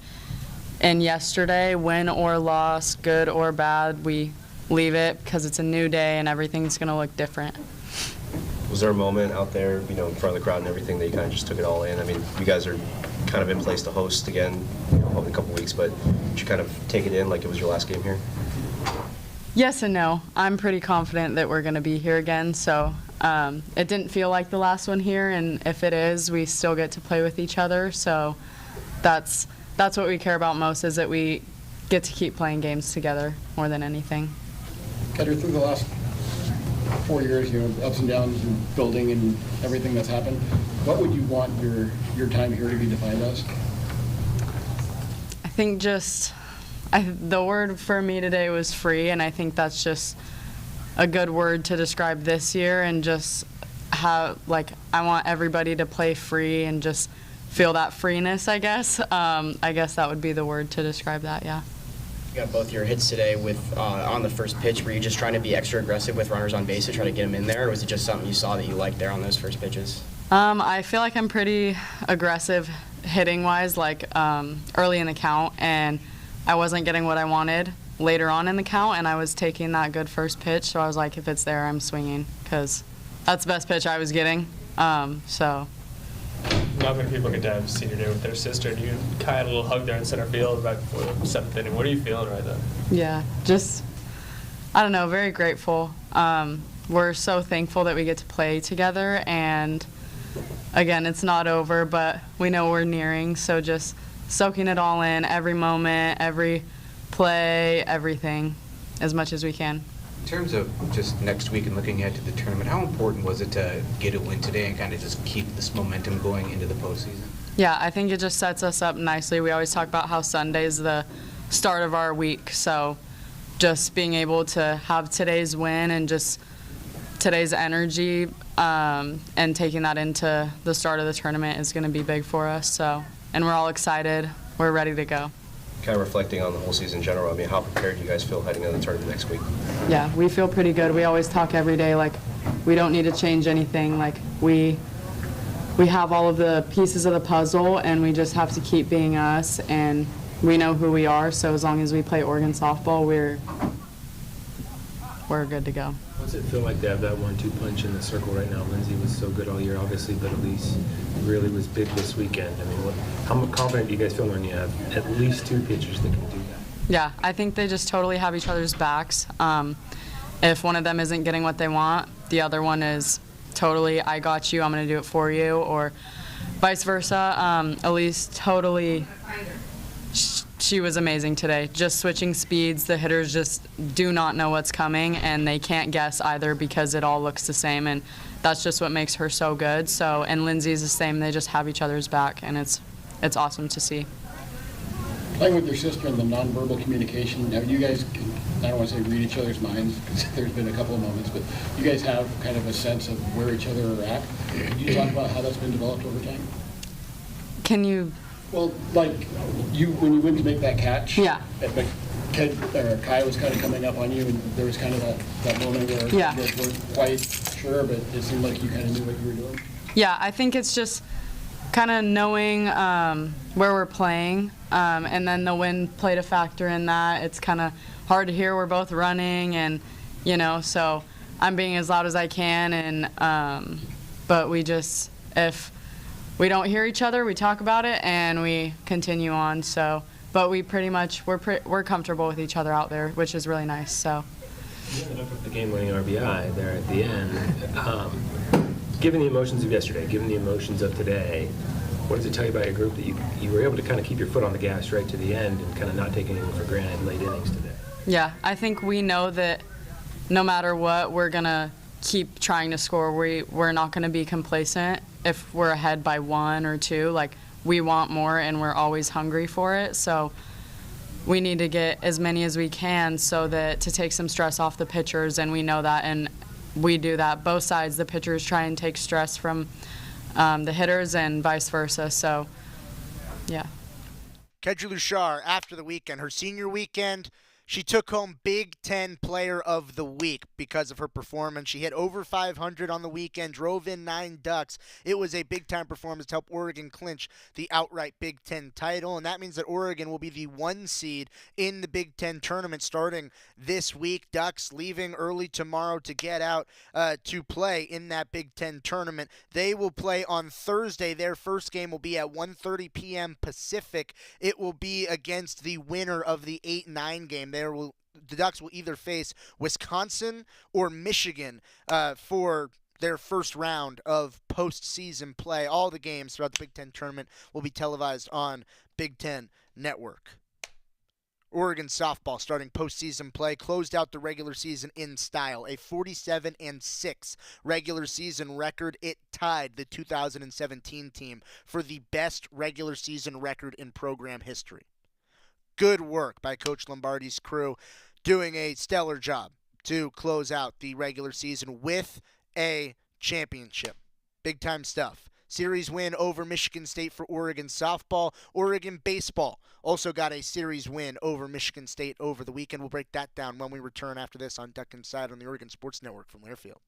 And yesterday, win or loss, good or bad, we leave it because it's a new day and everything's going to look different. Was there a moment out there, in front of the crowd and everything that you kind of just took it all in? I mean, you guys are kind of in place to host again over a couple weeks, but did you kind of take it in like it was your last game here? Yes and no. I'm pretty confident that we're going to be here again, so it didn't feel like the last one here, and if it is, we still get to play with each other, so that's what we care about most, is that we get to keep playing games together more than anything. Kedri, through the last 4 years, ups and downs and building and everything that's happened, what would you want your time here to be defined as? I think the word for me today was free, and I think that's just a good word to describe this year, and just how, I want everybody to play free and just feel that freeness, I guess. I guess that would be the word to describe that, yeah. You got both your hits today with on the first pitch. Were you just trying to be extra aggressive with runners on base to try to get them in there, or was it just something you saw that you liked there on those first pitches? I feel like I'm pretty aggressive hitting-wise, early in the count, and I wasn't getting what I wanted later on in the count, and I was taking that good first pitch, so I was like, if it's there, I'm swinging, because that's the best pitch I was getting, so. Not many people get to have senior day with their sister, and you kind of had a little hug there in center field right before the 7th inning. What are you feeling right now? Yeah, just, I don't know, very grateful. We're so thankful that we get to play together, and again, it's not over, but we know we're nearing, so just soaking it all in, every moment, every play, everything, as much as we can. In terms of just next week and looking ahead to the tournament, how important was it to get a win today and kind of just keep this momentum going into the postseason? Yeah, I think it just sets us up nicely. We always talk about how Sunday's the start of our week, so just being able to have today's win and just today's energy and taking that into the start of the tournament is going to be big for us. So, and we're all excited. We're ready to go. Kind of reflecting on the whole season in general, I mean, how prepared do you guys feel heading into the tournament next week? Yeah, we feel pretty good. We always talk every day we don't need to change anything. We have all of the pieces of the puzzle, and we just have to keep being us, and we know who we are, so as long as we play Oregon softball, we're good to go. What's it feel like to have that 1-2 punch in the circle right now? Lindsay was so good all year, obviously, but Elise really was big this weekend. I mean, how confident do you guys feel when you have at least 2 pitchers that can do that? Yeah, I think they just totally have each other's backs. If one of them isn't getting what they want, the other one is totally, I got you, I'm going to do it for you, or vice versa. Elise totally, she was amazing today. Just switching speeds, the hitters just do not know what's coming, and they can't guess either because it all looks the same, and that's just what makes her so good. So, and Lindsay's the same. They just have each other's back, and it's awesome to see. Playing with your sister and the nonverbal communication, now you guys, I don't want to say read each other's minds because there's been a couple of moments, but you guys have kind of a sense of where each other are at. Can you talk about how that's been developed over time? Can you? Well, when you went to make that catch, yeah. Kai was kind of coming up on you, and there was kind of that moment where you guys weren't quite sure, but it seemed like you kind of knew what you were doing. Yeah, I think it's just kind of knowing where we're playing, and then the wind played a factor in that. It's kind of hard to hear. We're both running, and so I'm being as loud as I can, and but if we don't hear each other, we talk about it and we continue on. So, but we pretty much we're comfortable with each other out there, which is really nice. So. You ended up with the game-winning RBI there at the end. Given the emotions of yesterday, given the emotions of today, what does it tell you about your group that you were able to kind of keep your foot on the gas right to the end and kind of not take anything for granted late innings today? Yeah, I think we know that no matter what, we're going to keep trying to score. We're not going to be complacent if we're ahead by 1 or 2. Like, we want more, and we're always hungry for it. So we need to get as many as we can so that to take some stress off the pitchers, and we know that, and we do that. Both sides, the pitchers try and take stress from the hitters and vice versa. So, yeah. Kedra Lushar, after the weekend, her senior weekend, she took home Big Ten Player of the Week because of her performance. She hit over 500 on the weekend, drove in 9 ducks. It was a big-time performance to help Oregon clinch the outright Big Ten title, and that means that Oregon will be the 1 seed in the Big Ten tournament starting this week. Ducks leaving early tomorrow to get out to play in that Big Ten tournament. They will play on Thursday. Their first game will be at 1:30 p.m. Pacific. It will be against the winner of the 8-9 game. The Ducks will either face Wisconsin or Michigan for their first round of postseason play. All the games throughout the Big Ten tournament will be televised on Big Ten Network. Oregon softball starting postseason play closed out the regular season in style. A 47-6 regular season record. It tied the 2017 team for the best regular season record in program history. Good work by Coach Lombardi's crew, doing a stellar job to close out the regular season with a championship. Big-time stuff. Series win over Michigan State for Oregon softball. Oregon baseball also got a series win over Michigan State over the weekend. We'll break that down when we return after this on Duck Inside on the Oregon Sports Network from Learfield.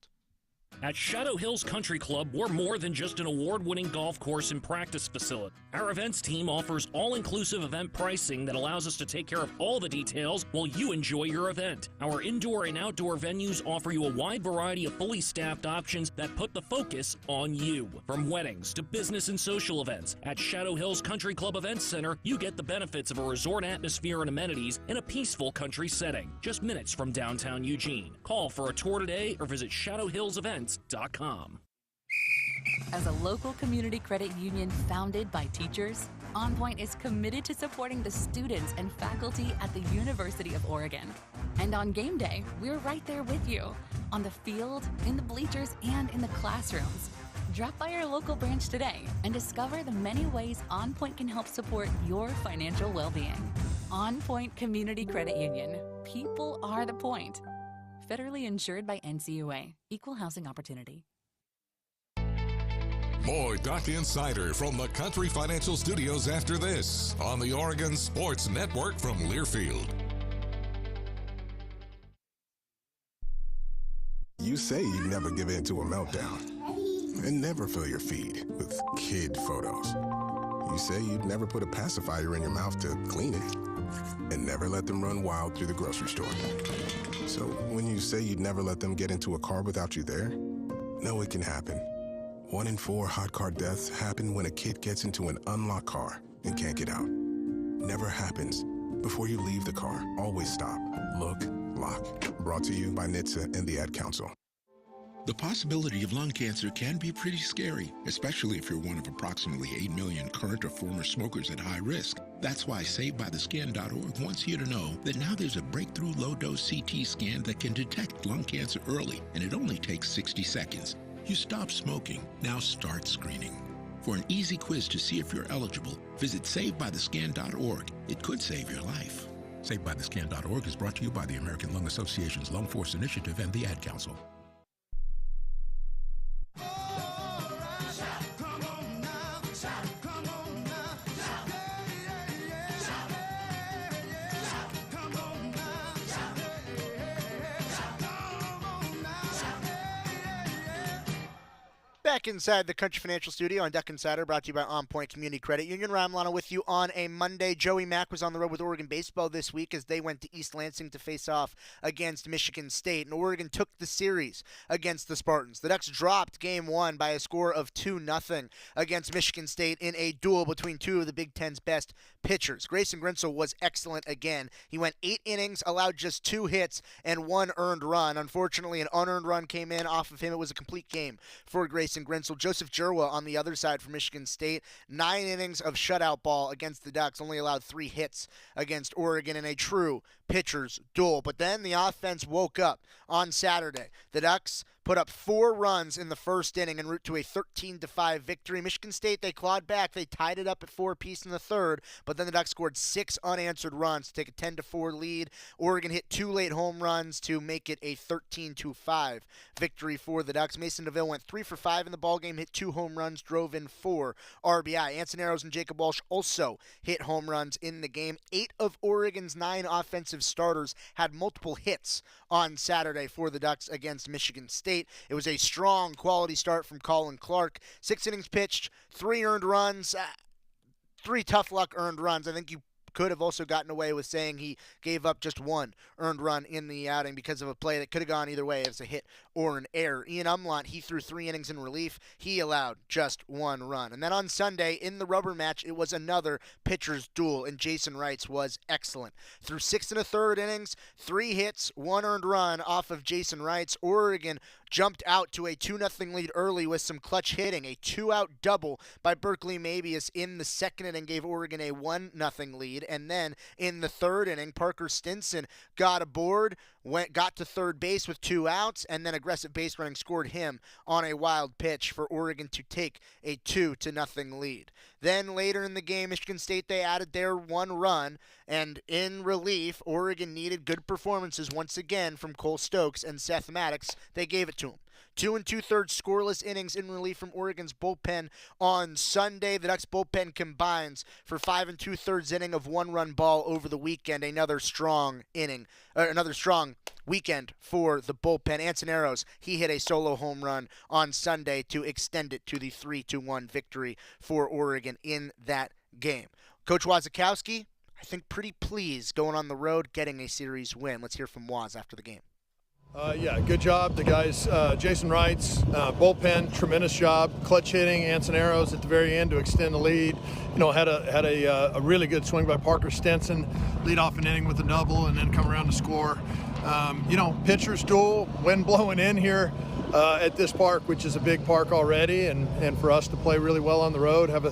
At Shadow Hills Country Club, we're more than just an award-winning golf course and practice facility. Our events team offers all-inclusive event pricing that allows us to take care of all the details while you enjoy your event. Our indoor and outdoor venues offer you a wide variety of fully staffed options that put the focus on you. From weddings to business and social events, at Shadow Hills Country Club Events Center, you get the benefits of a resort atmosphere and amenities in a peaceful country setting, just minutes from downtown Eugene. Call for a tour today or visit shadowhillsevents.com. As a local community credit union founded by teachers, OnPoint is committed to supporting the students and faculty at the University of Oregon. And on game day, we're right there with you, on the field, in the bleachers, and in the classrooms. Drop by our local branch today and discover the many ways OnPoint can help support your financial well-being. OnPoint Community Credit Union. People are the point. Federally insured by NCAA. Equal housing opportunity. More Duck Insider from the Country Financial Studios after this on the Oregon Sports Network from Learfield. You say you'd never give in to a meltdown and never fill your feed with kid photos. You say you'd never put a pacifier in your mouth to clean it and never let them run wild through the grocery store. So when you say you'd never let them get into a car without you there, no, it can happen. 1 in 4 hot car deaths happen when a kid gets into an unlocked car and can't get out. Never happens. Before you leave the car, always stop, look, lock. Brought to you by NHTSA and the Ad Council. The possibility of lung cancer can be pretty scary, especially if you're one of approximately 8 million current or former smokers at high risk. That's why SaveByTheScan.org wants you to know that now there's a breakthrough low-dose CT scan that can detect lung cancer early, and it only takes 60 seconds. You stop smoking, now start screening. For an easy quiz to see if you're eligible, visit SaveByTheScan.org. It could save your life. SaveByTheScan.org is brought to you by the American Lung Association's Lung Force Initiative and the Ad Council. Back Back inside the Country Financial Studio on Duck Insider, brought to you by OnPoint Community Credit Union. Ryan Milano with you on a Monday. Joey Mack was on the road with Oregon baseball this week as they went to East Lansing to face off against Michigan State, and Oregon took the series against the Spartans. The Ducks dropped Game 1 by a score of 2-0 against Michigan State in a duel between two of the Big Ten's best pitchers. Grayson Grinsell was excellent again. He went 8 innings, allowed just 2 hits, and 1 earned run. Unfortunately, an unearned run came in off of him. It was a complete game for Grayson Grinsell. Joseph Jerwa on the other side for Michigan State. 9 innings of shutout ball against the Ducks. Only allowed 3 hits against Oregon in a true pitcher's duel. But then the offense woke up on Saturday. The Ducks put up 4 runs in the first inning en route to a 13-5 victory. Michigan State, they clawed back. They tied it up at 4 apiece in the third, but then the Ducks scored 6 unanswered runs to take a 10-4 lead. Oregon hit 2 late home runs to make it a 13-5 victory for the Ducks. Mason DeVille went 3 for 5 in the ballgame, hit 2 home runs, drove in 4 RBI. Ansoneros and Jacob Walsh also hit home runs in the game. 8 of Oregon's 9 offensive starters had multiple hits on Saturday for the Ducks against Michigan State. It was a strong, quality start from Colin Clark. 6 innings pitched, 3 earned runs, 3 tough luck earned runs. I think you could have also gotten away with saying he gave up just 1 earned run in the outing because of a play that could have gone either way as a hit or an error. Ian Umlant, he threw 3 innings in relief. He allowed just 1 run. And then on Sunday, in the rubber match, it was another pitcher's duel, and Jason Wrights was excellent. Through 6 1/3 innings, 3 hits, 1 earned run off of Jason Wrights. Oregon jumped out to a 2-0 lead early with some clutch hitting. A 2-out double by Berkeley Mabius in the second inning gave Oregon a 1-0 lead. And then in the third inning, Parker Stinson got aboard, got to third base with 2 outs, and then aggressive base running scored him on a wild pitch for Oregon to take a 2-0 lead. Then later in the game, Michigan State, they added their 1 run, and in relief, Oregon needed good performances once again from Cole Stokes and Seth Maddox. They gave it to him. 2 2/3 scoreless innings in relief from Oregon's bullpen on Sunday. The Ducks bullpen combines for 5 2/3 inning of 1-run ball over the weekend. Another strong weekend for the bullpen. Ansoneros, he hit a solo home run on Sunday to extend it to the 3-1 victory for Oregon in that game. Coach Wazakowski, I think pretty pleased going on the road, getting a series win. Let's hear from Waz after the game. Yeah, good job. The guys, Jason Wrights, bullpen, tremendous job. Clutch hitting, Ansoneros at the very end to extend the lead. You know, had a really good swing by Parker Stinson, lead off an inning with a double, and then come around to score. Pitcher's duel, wind blowing in here at this park, which is a big park already, and for us to play really well on the road, have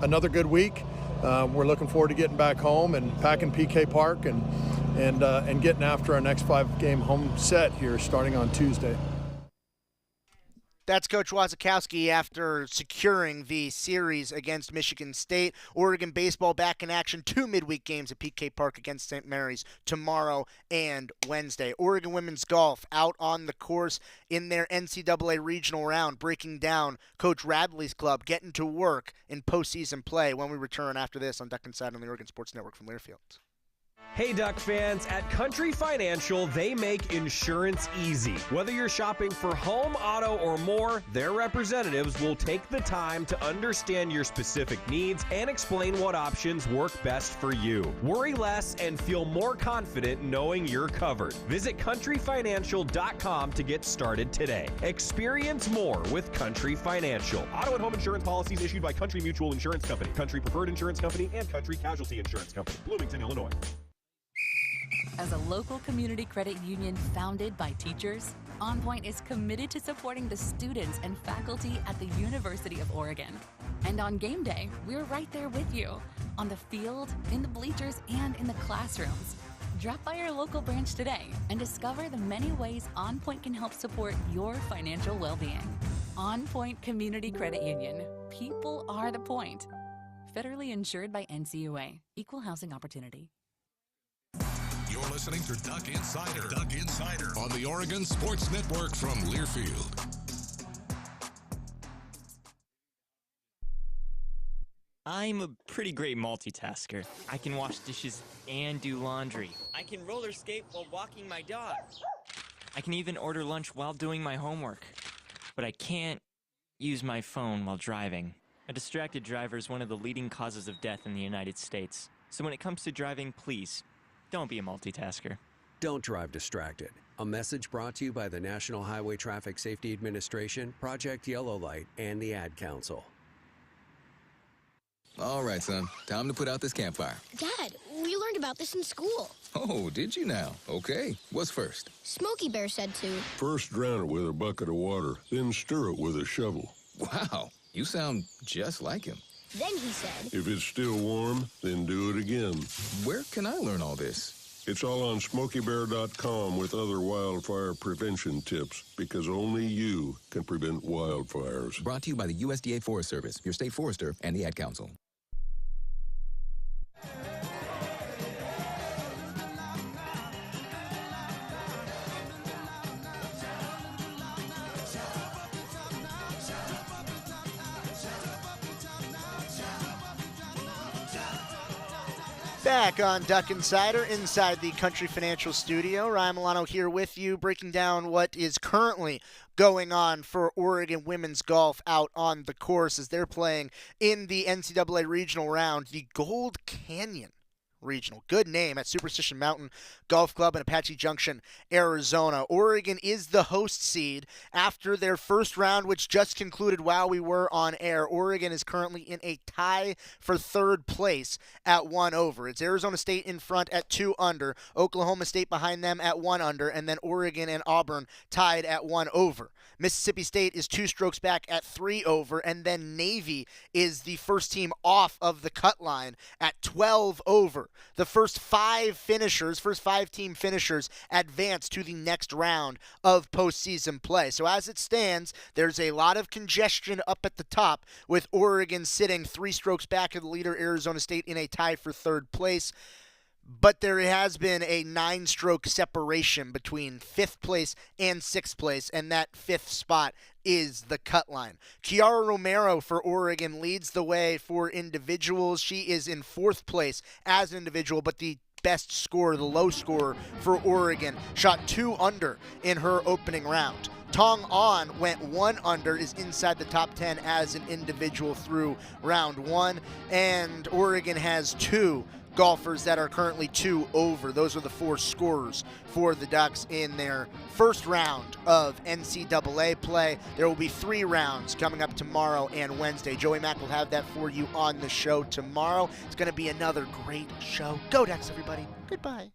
another good week. We're looking forward to getting back home and packing PK Park and getting after our next 5-game home set here starting on Tuesday. That's Coach Wazakowski after securing the series against Michigan State. Oregon baseball back in action. 2 midweek games at PK Park against St. Mary's tomorrow and Wednesday. Oregon women's golf out on the course in their NCAA Regional round, breaking down Coach Radley's club, getting to work in postseason play when we return after this on Duck Inside on the Oregon Sports Network from Learfield. Hey Duck fans, at Country Financial, they make insurance easy. Whether you're shopping for home, auto, or more, their representatives will take the time to understand your specific needs and explain what options work best for you. Worry less and feel more confident knowing you're covered. Visit countryfinancial.com to get started today. Experience more with Country Financial. Auto and home insurance policies issued by Country Mutual Insurance Company, Country Preferred Insurance Company, and Country Casualty Insurance Company, Bloomington, Illinois. As a local community credit union founded by teachers, OnPoint is committed to supporting the students and faculty at the University of Oregon. And on game day, we're right there with you, on the field, in the bleachers, and in the classrooms. Drop by our local branch today and discover the many ways OnPoint can help support your financial well-being. OnPoint Community Credit Union. People are the point. Federally insured by NCAA. Equal housing opportunity. You're listening to Duck Insider. Duck Insider on the Oregon Sports Network from Learfield. I'm a pretty great multitasker. I can wash dishes and do laundry. I can roller skate while walking my dog. I can even order lunch while doing my homework. But I can't, use my phone while driving. A distracted driver is one of the leading causes of death in the United States. So when it comes to driving, please, don't be a multitasker. Don't drive distracted. A message brought to you by the National Highway Traffic Safety Administration, Project Yellow Light, and the Ad Council. All right, son. Time to put out this campfire. Dad, we learned about this in school. Oh, did you now? Okay. What's first? Smokey Bear said to. First drown it with a bucket of water, then stir it with a shovel. Wow. You sound just like him. Then he said. If it's still warm, then do it again. Where can I learn all this? It's all on SmokeyBear.com with other wildfire prevention tips, because only you can prevent wildfires. Brought to you by the USDA Forest Service, your state forester, and the Ad Council. Back on Duck Insider inside the Country Financial Studio. Ryan Milano here with you, breaking down what is currently going on for Oregon women's golf out on the course as they're playing in the NCAA Regional round, the Gold Canyon Regional. Good name at Superstition Mountain Golf Club in Apache Junction, Arizona. Oregon is the host seed after their first round, which just concluded while we were on air. Oregon is currently in a tie for third place at 1 over. It's Arizona State in front at 2 under, Oklahoma State behind them at 1 under, and then Oregon and Auburn tied at 1 over. Mississippi State is 2 strokes back at 3 over, and then Navy is the first team off of the cut line at 12 over. The first 5 team finishers advance to the next round of postseason play. So as it stands, there's a lot of congestion up at the top, with Oregon sitting 3 strokes back of the leader, Arizona State, in a tie for third place. But there has been a 9-stroke separation between 5th place and 6th place, and that 5th spot is the cut line. Kiara Romero for Oregon leads the way for individuals. She is in 4th place as an individual, but the best scorer, the low scorer for Oregon, shot 2 under in her opening round. Tong On went 1 under, is inside the top 10 as an individual through round 1, and Oregon has 2 golfers that are currently 2 over. Those are the 4 scorers for the Ducks in their first round of NCAA play. There will be 3 rounds coming up tomorrow and Wednesday. Joey Mack will have that for you on the show tomorrow. It's going to be another great show. Go Ducks, everybody. Goodbye.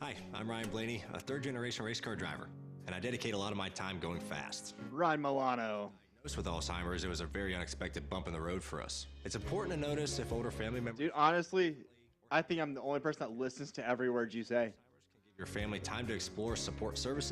Hi, I'm Ryan Blaney, a 3rd-generation race car driver, and I dedicate a lot of my time going fast. Ryan Milano. With Alzheimer's, it was a very unexpected bump in the road for us. It's important to notice if older family members... Dude, honestly, I think I'm the only person that listens to every word you say. Give your family time to explore support services.